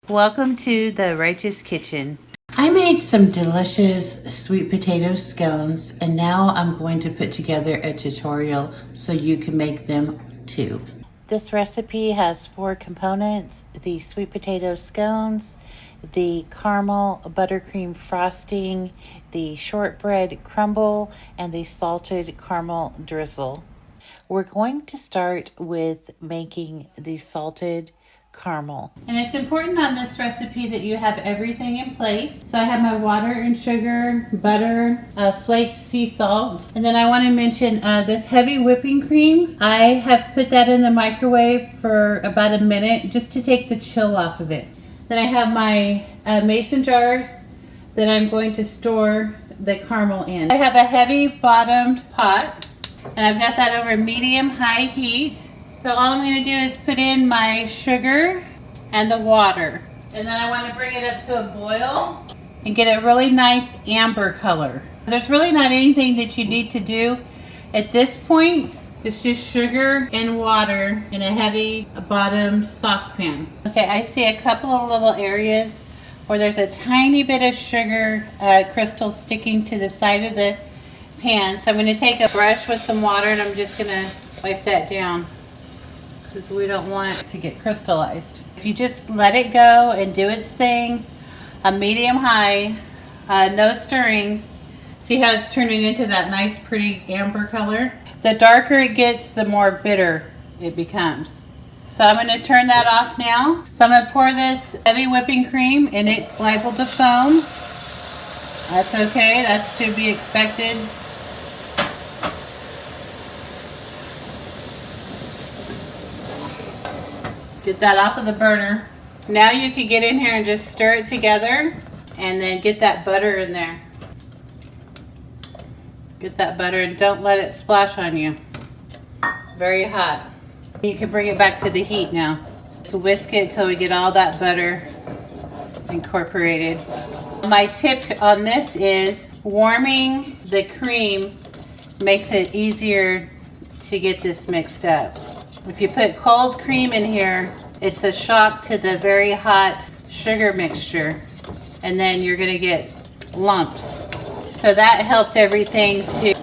Welcome to the Righteous Kitchen. I made some delicious sweet potato scones, and now I'm going to put together a tutorial so you can make them too. This recipe has 4 components: the sweet potato scones, the caramel buttercream frosting, the shortbread crumble, and the salted caramel drizzle. We're going to start with making the salted caramel. And it's important on this recipe that you have everything in place. So I have my water and sugar, butter, flaked sea salt. And then I want to mention this heavy whipping cream. I have put that in the microwave for about a minute just to take the chill off of it. Then I have my mason jars that I'm going to store the caramel in. I have a heavy bottomed pot, and I've got that over medium-high heat. So all I'm going to do is put in my sugar and the water. And then I want to bring it up to a boil and get a really nice amber color. There's really not anything that you need to do at this point. It's just sugar and water in a heavy bottomed saucepan. Okay, I see a couple of little areas where there's a tiny bit of sugar crystal sticking to the side of the pan. So I'm going to take a brush with some water and I'm just going to wipe that down, because we don't want it to get crystallized. If you just let it go and do its thing, a medium-high, no stirring. See how it's turning into that nice pretty amber color? The darker it gets, the more bitter it becomes. So I'm going to turn that off now. So I'm going to pour this heavy whipping cream, and it's liable to foam. That's okay, that's to be expected. Get that off of the burner. Now you can get in here and just stir it together and then get that butter in there. Get that butter and don't let it splash on you. Very hot. You can bring it back to the heat now. Just whisk it till we get all that butter incorporated. My tip on this is warming the cream makes it easier to get this mixed up. If you put cold cream in here, it's a shock to the very hot sugar mixture, and then you're going to get lumps. So that helped everything to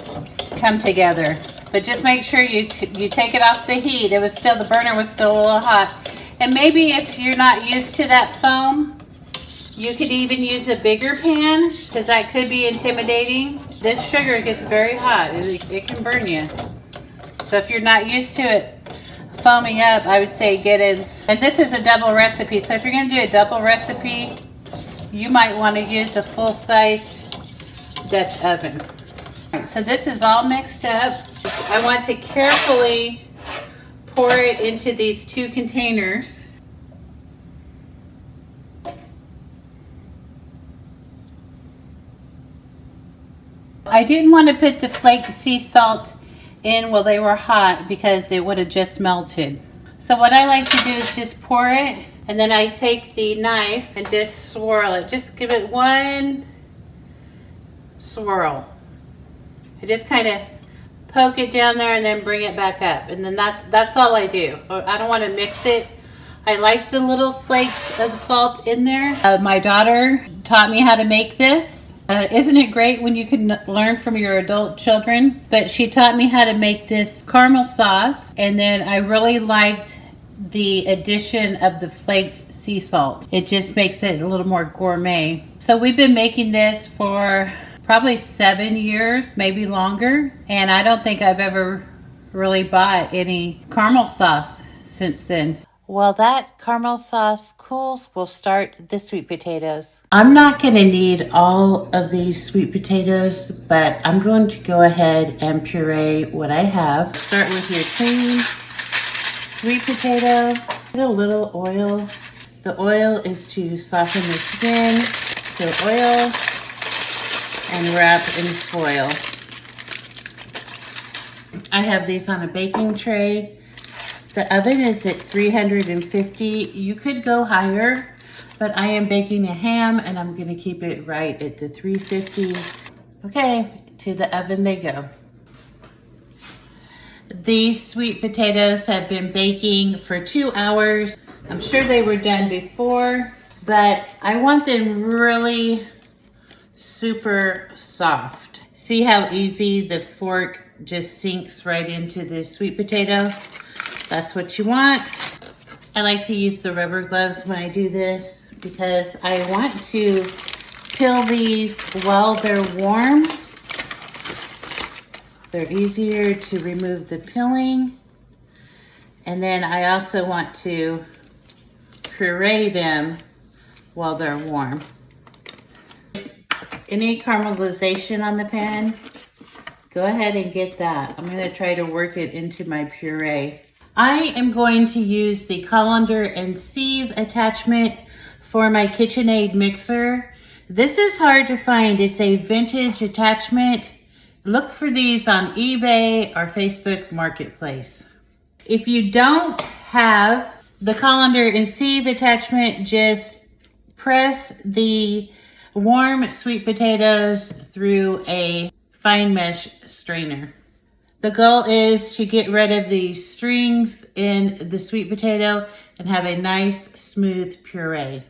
come together. But just make sure you take it off the heat. The burner was still a little hot. And maybe if you're not used to that foam, you could even use a bigger pan, because that could be intimidating. This sugar gets very hot. It can burn you. So if you're not used to it foaming up, I would say get it. And this is a double recipe, so if you're going to do a double recipe, you might want to use a full-sized Dutch oven. Right, so this is all mixed up. I want to carefully pour it into these 2 containers. I didn't want to put the flaked sea salt in while they were hot because it would have just melted. So what I like to do is just pour it, and then I take the knife and just swirl it. Just give it one swirl. I just kind of poke it down there and then bring it back up, and then that's all I do. I don't want to mix it. I like the little flakes of salt in there. My daughter taught me how to make this. Isn't it great when you can learn from your adult children? But she taught me how to make this caramel sauce, and then I really liked the addition of the flaked sea salt. It just makes it a little more gourmet. So we've been making this for probably 7 years, maybe longer, and I don't think I've ever really bought any caramel sauce since then. While that caramel sauce cools, we'll start the sweet potatoes. I'm not going to need all of these sweet potatoes, but I'm going to go ahead and puree what I have. Start with your clean sweet potato. Put a little oil. The oil is to soften the skin. So oil and wrap in foil. I have these on a baking tray. The oven is at 350. You could go higher, but I am baking a ham and I'm going to keep it right at the 350. Okay, to the oven they go. These sweet potatoes have been baking for 2 hours. I'm sure they were done before but I want them really super soft. See how easy the fork just sinks right into the sweet potato? That's what you want. I like to use the rubber gloves when I do this because I want to peel these while they're warm. They're easier to remove the peeling. And then I also want to puree them while they're warm. Any caramelization on the pan, go ahead and get that. I'm gonna try to work it into my puree. I am going to use the colander and sieve attachment for my KitchenAid mixer. This is hard to find. It's a vintage attachment. Look for these on eBay or Facebook Marketplace. If you don't have the colander and sieve attachment, just press the warm sweet potatoes through a fine mesh strainer. The goal is to get rid of the strings in the sweet potato and have a nice smooth puree.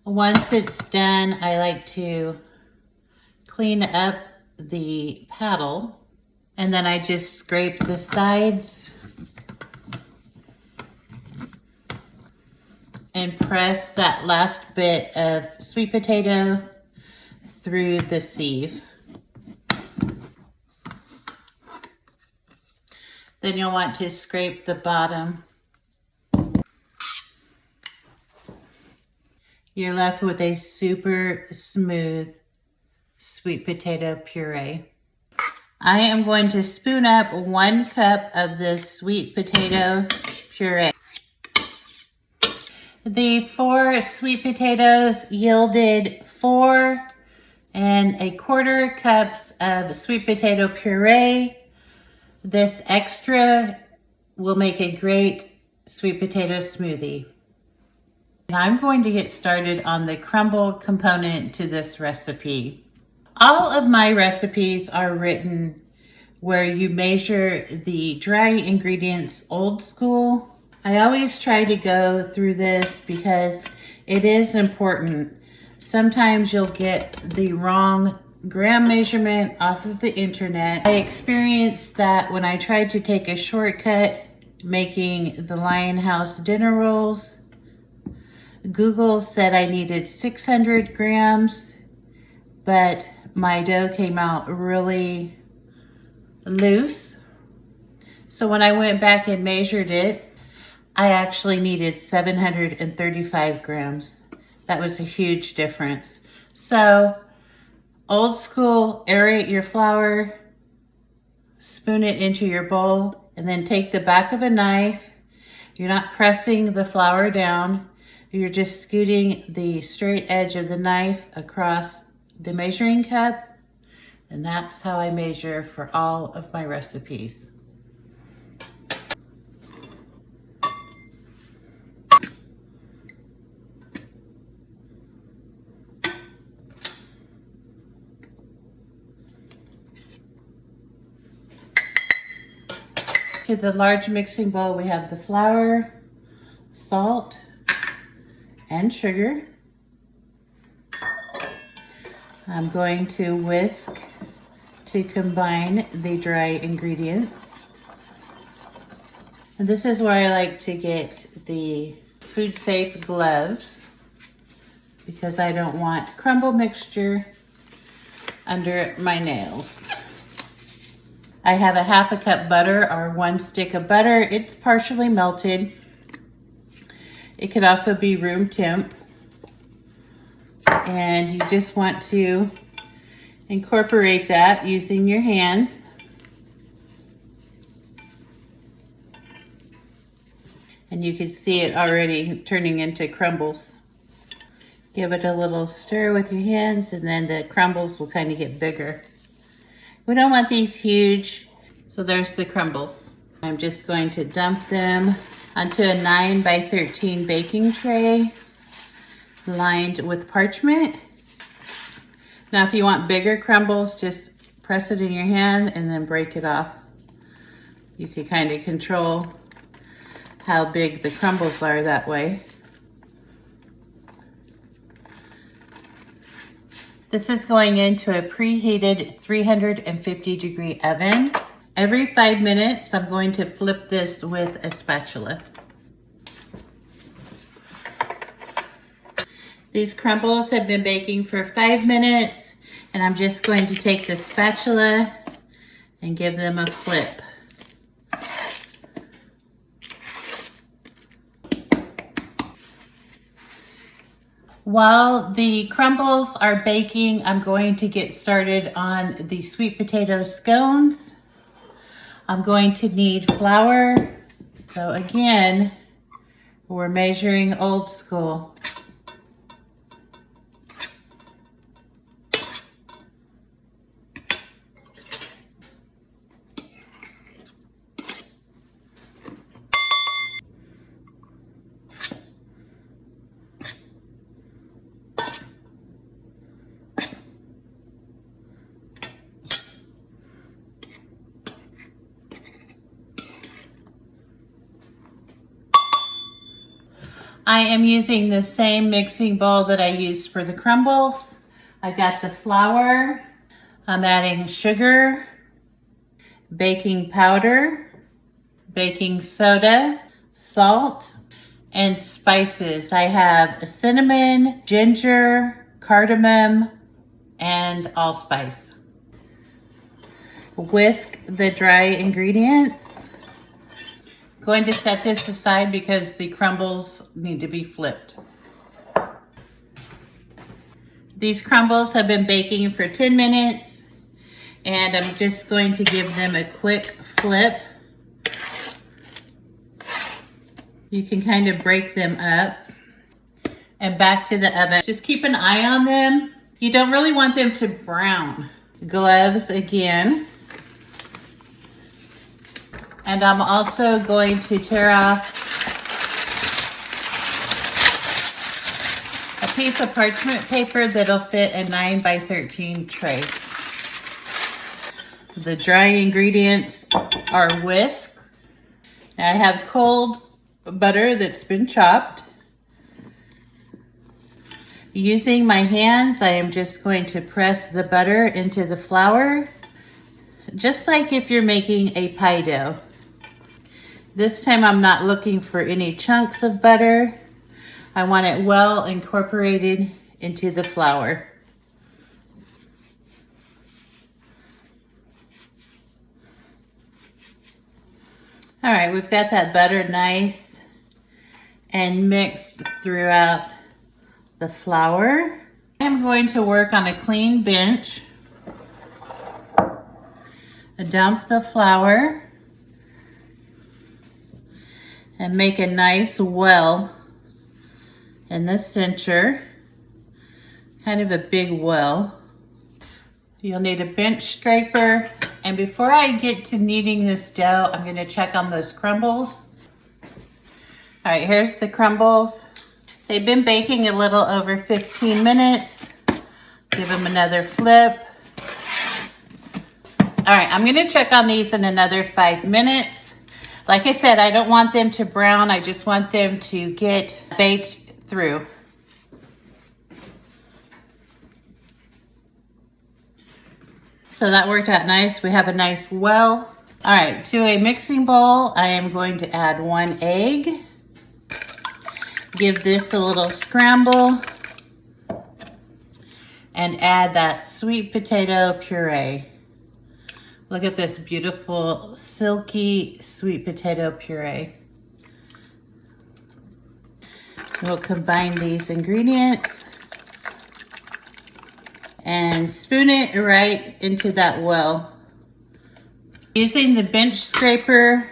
Once it's done, I like to clean up the paddle, and then I just scrape the sides and press that last bit of sweet potato through the sieve. Then you'll want to scrape the bottom. You're left with a super smooth sweet potato puree. I am going to spoon up 1 cup of this sweet potato puree. The 4 sweet potatoes yielded 4¼ cups of sweet potato puree. This extra will make a great sweet potato smoothie. And I'm going to get started on the crumble component to this recipe. All of my recipes are written where you measure the dry ingredients old school. I always try to go through this because it is important. Sometimes you'll get the wrong gram measurement off of the internet. I experienced that when I tried to take a shortcut making the Lion House dinner rolls. Google said I needed 600 grams, but my dough came out really loose. So when I went back and measured it, I actually needed 735 grams. That was a huge difference. So old school, aerate your flour, spoon it into your bowl, and then take the back of a knife. You're not pressing the flour down. You're just scooting the straight edge of the knife across the measuring cup. And that's how I measure for all of my recipes. To the large mixing bowl, we have the flour, salt, and sugar. I'm going to whisk to combine the dry ingredients. And this is where I like to get the food safe gloves because I don't want crumble mixture under my nails. I have a ½ cup butter or 1 stick of butter. It's partially melted. It could also be room temp. And you just want to incorporate that using your hands. And you can see it already turning into crumbles. Give it a little stir with your hands and then the crumbles will kind of get bigger. We don't want these huge. So there's the crumbles. I'm just going to dump them onto a 9 by 13 baking tray lined with parchment. Now if you want bigger crumbles, just press it in your hand and then break it off. You can kind of control how big the crumbles are that way. This is going into a preheated 350-degree oven. Every 5 minutes, I'm going to flip this with a spatula. These crumbles have been baking for 5 minutes, and I'm just going to take the spatula and give them a flip. While the crumbles are baking, I'm going to get started on the sweet potato scones. I'm going to need flour. So again, we're measuring old school. I am using the same mixing bowl that I used for the crumbles. I got the flour. I'm adding sugar, baking powder, baking soda, salt, and spices. I have cinnamon, ginger, cardamom, and allspice. Whisk the dry ingredients. Going to set this aside because the crumbles need to be flipped. These crumbles have been baking for 10 minutes and I'm just going to give them a quick flip. You can kind of break them up and back to the oven. Just keep an eye on them. You don't really want them to brown. Gloves again. And I'm also going to tear off a piece of parchment paper that'll fit a 9 by 13 tray. The dry ingredients are whisked. Now I have cold butter that's been chopped. Using my hands, I am just going to press the butter into the flour, just like if you're making a pie dough. This time I'm not looking for any chunks of butter. I want it well incorporated into the flour. All right, we've got that butter nice and mixed throughout the flour. I'm going to work on a clean bench. Dump the flour and make a nice well in the center, kind of a big well. You'll need a bench scraper. And before I get to kneading this dough, I'm gonna check on those crumbles. All right, here's the crumbles. They've been baking a little over 15 minutes. Give them another flip. All right, I'm gonna check on these in another 5 minutes. Like I said, I don't want them to brown. I just want them to get baked through. So that worked out nice. We have a nice well. All right, to a mixing bowl, I am going to add 1 egg. Give this a little scramble. And add that sweet potato puree. Look at this beautiful, silky sweet potato puree. We'll combine these ingredients and spoon it right into that well. Using the bench scraper,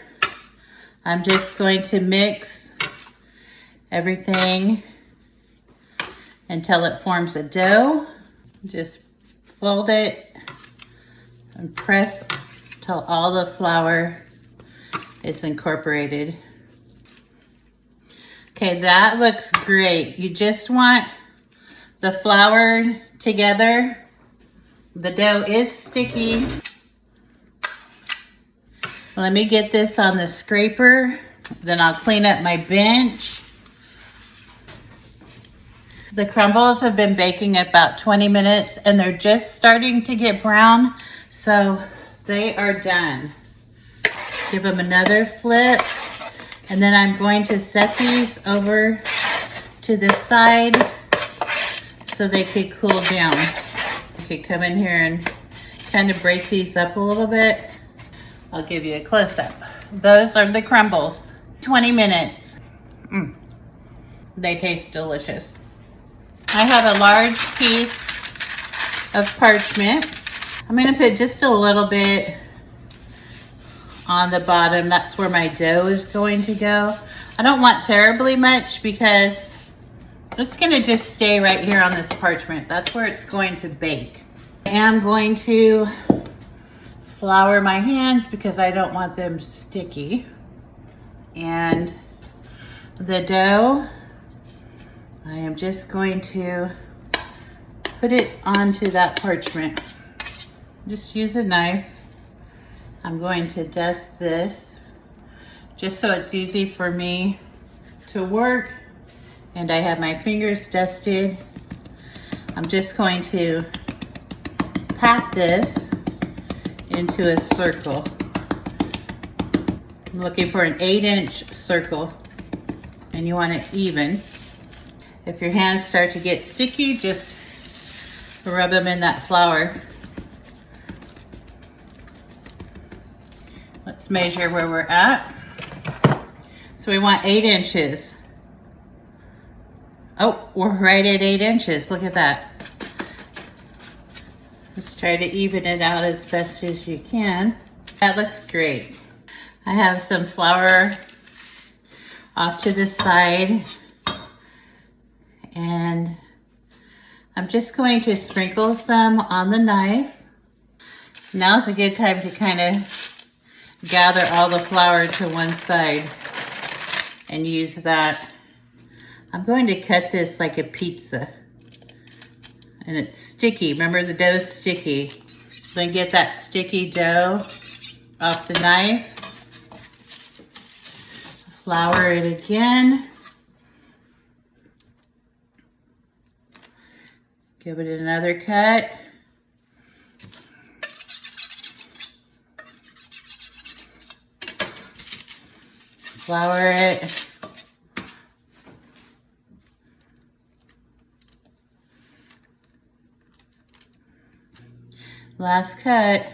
I'm just going to mix everything until it forms a dough. Just fold it and press till all the flour is incorporated. Okay, that looks great. You just want the flour together. The dough is sticky. Let me get this on the scraper, then I'll clean up my bench. The crumbles have been baking about 20 minutes and they're just starting to get brown, so they are done. Give them another flip, and then I'm going to set these over to the side so they could cool down. You could come in here and kind of break these up a little bit. I'll give you a close-up. Those are the crumbles. 20 minutes. They taste delicious. I have a large piece of parchment. I'm gonna put just a little bit on the bottom. That's where my dough is going to go. I don't want terribly much because it's gonna just stay right here on this parchment. That's where it's going to bake. I am going to flour my hands because I don't want them sticky. And the dough, I am just going to put it onto that parchment. Just use a knife. I'm going to dust this just so it's easy for me to work, and I have my fingers dusted. I'm just going to pat this into a circle. I'm looking for an 8-inch circle, and you want it even. If your hands start to get sticky, just rub them in that flour. Let's measure where we're at. So we want 8 inches. Oh, we're right at 8 inches. Look at that. Let's try to even it out as best as you can. That looks great. I have some flour off to the side, and I'm just going to sprinkle some on the knife. Now's a good time to kind of gather all the flour to one side and use that. I'm going to cut this like a pizza. And it's sticky. Remember, the dough's sticky. Then get that sticky dough off the knife. Flour it again. Give it another cut. Flour it. Last cut.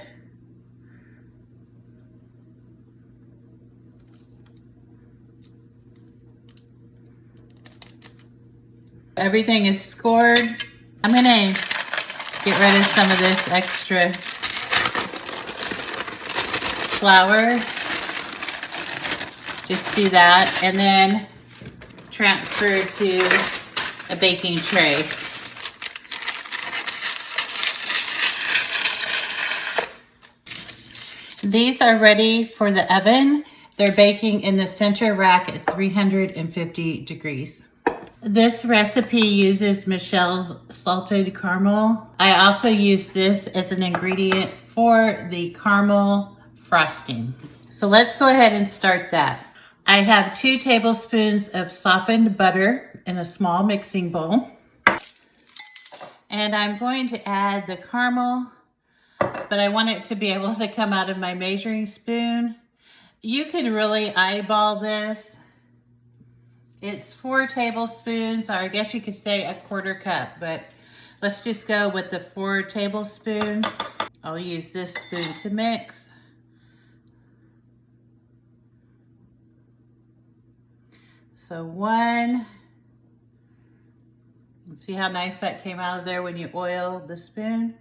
Everything is scored. I'm gonna get rid of some of this extra flour. Just do that, and then transfer to a baking tray. These are ready for the oven. They're baking in the center rack at 350 degrees. This recipe uses Michelle's salted caramel. I also use this as an ingredient for the caramel frosting. So let's go ahead and start that. I have 2 tablespoons of softened butter in a small mixing bowl. And I'm going to add the caramel, but I want it to be able to come out of my measuring spoon. You could really eyeball this. It's 4 tablespoons, or I guess you could say a 1/4 cup, but let's just go with the 4 tablespoons. I'll use this spoon to mix. So 1. See how nice that came out of there when you oil the spoon?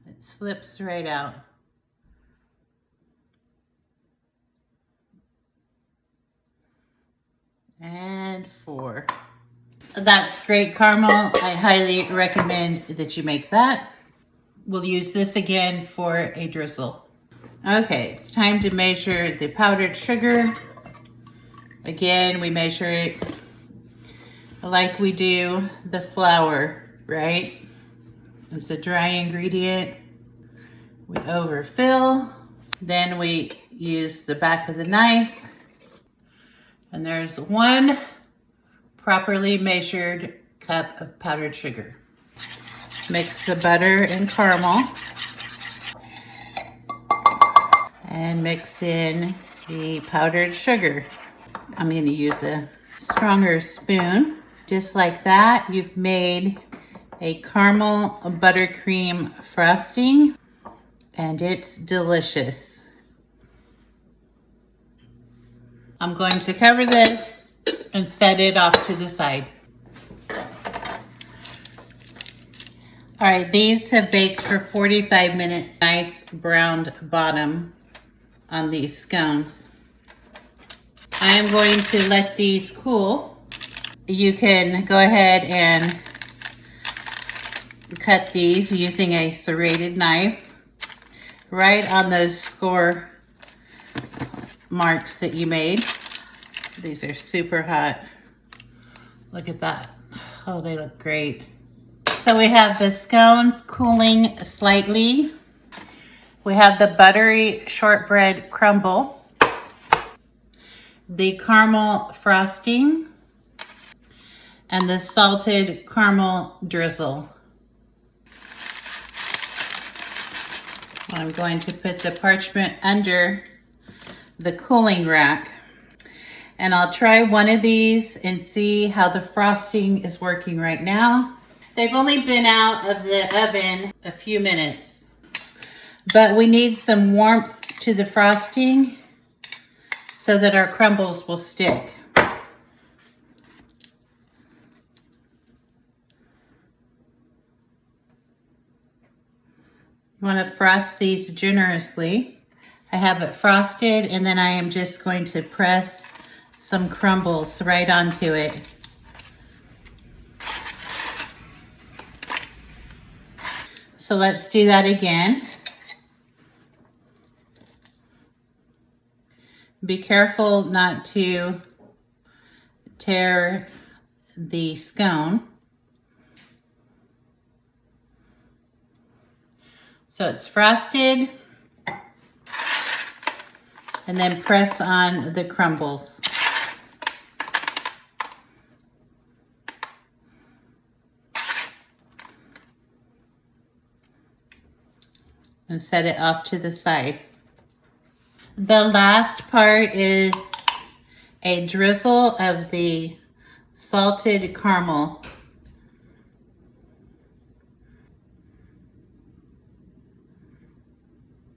It slips right out. and 4. That's great caramel. I highly recommend that you make that. We'll use this again for a drizzle. Okay, it's time to measure the powdered sugar. Again, we measure it like we do the flour, right? It's a dry ingredient. We overfill. Then we use the back of the knife. And there's 1 properly measured cup of powdered sugar. Mix the butter and caramel. And mix in the powdered sugar. I'm going to use a stronger spoon. Just like that, you've made a caramel buttercream frosting, and it's delicious. I'm going to cover this and set it off to the side. All right, these have baked for 45 minutes. Nice browned bottom on these scones. I am going to let these cool. You can go ahead and cut these using a serrated knife right on those score marks that you made. These are super hot. Look at that. Oh, they look great. So we have the scones cooling slightly. We have the buttery shortbread crumble, the caramel frosting, and the salted caramel drizzle. I'm going to put the parchment under the cooling rack, and I'll try one of these and see how the frosting is working right now. They've only been out of the oven a few minutes, but we need some warmth to the frosting so that our crumbles will stick. You want to frost these generously. I have it frosted, and then I am just going to press some crumbles right onto it. So let's do that again. Be careful not to tear the scone. So it's frosted, and then press on the crumbles. And set it off to the side. The last part is a drizzle of the salted caramel.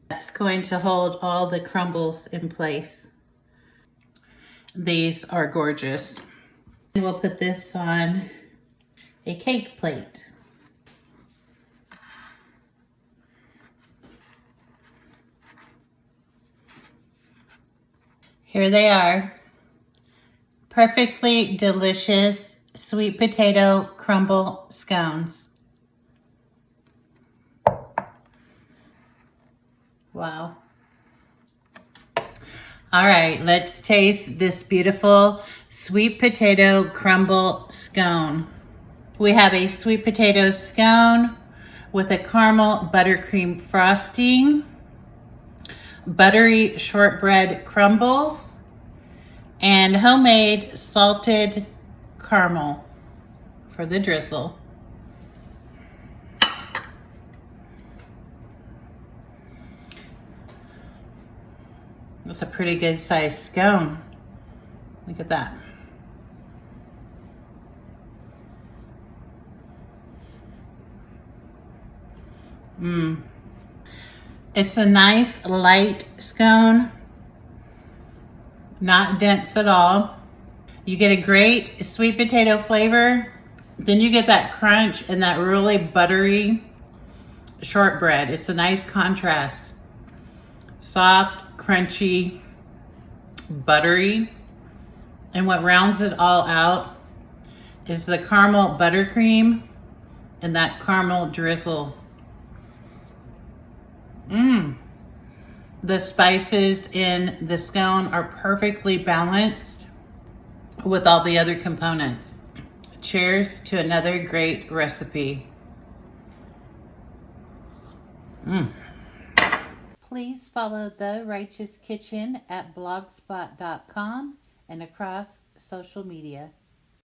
That's going to hold all the crumbles in place. These are gorgeous. We'll put this on a cake plate. Here they are. Perfectly delicious sweet potato crumble scones. Wow. All right, let's taste this beautiful sweet potato crumble scone. We have a sweet potato scone with a caramel buttercream frosting, buttery shortbread crumbles, and homemade salted caramel for the drizzle. That's a pretty good sized scone. Look at that. It's a nice light scone, not dense at all. You get a great sweet potato flavor. Then you get that crunch and that really buttery shortbread. It's a nice contrast. Soft, crunchy, buttery, And what rounds it all out is the caramel buttercream and that caramel drizzle. The spices in the scone are perfectly balanced with all the other components. Cheers to another great recipe. Please follow The Righteous Kitchen at blogspot.com and across social media.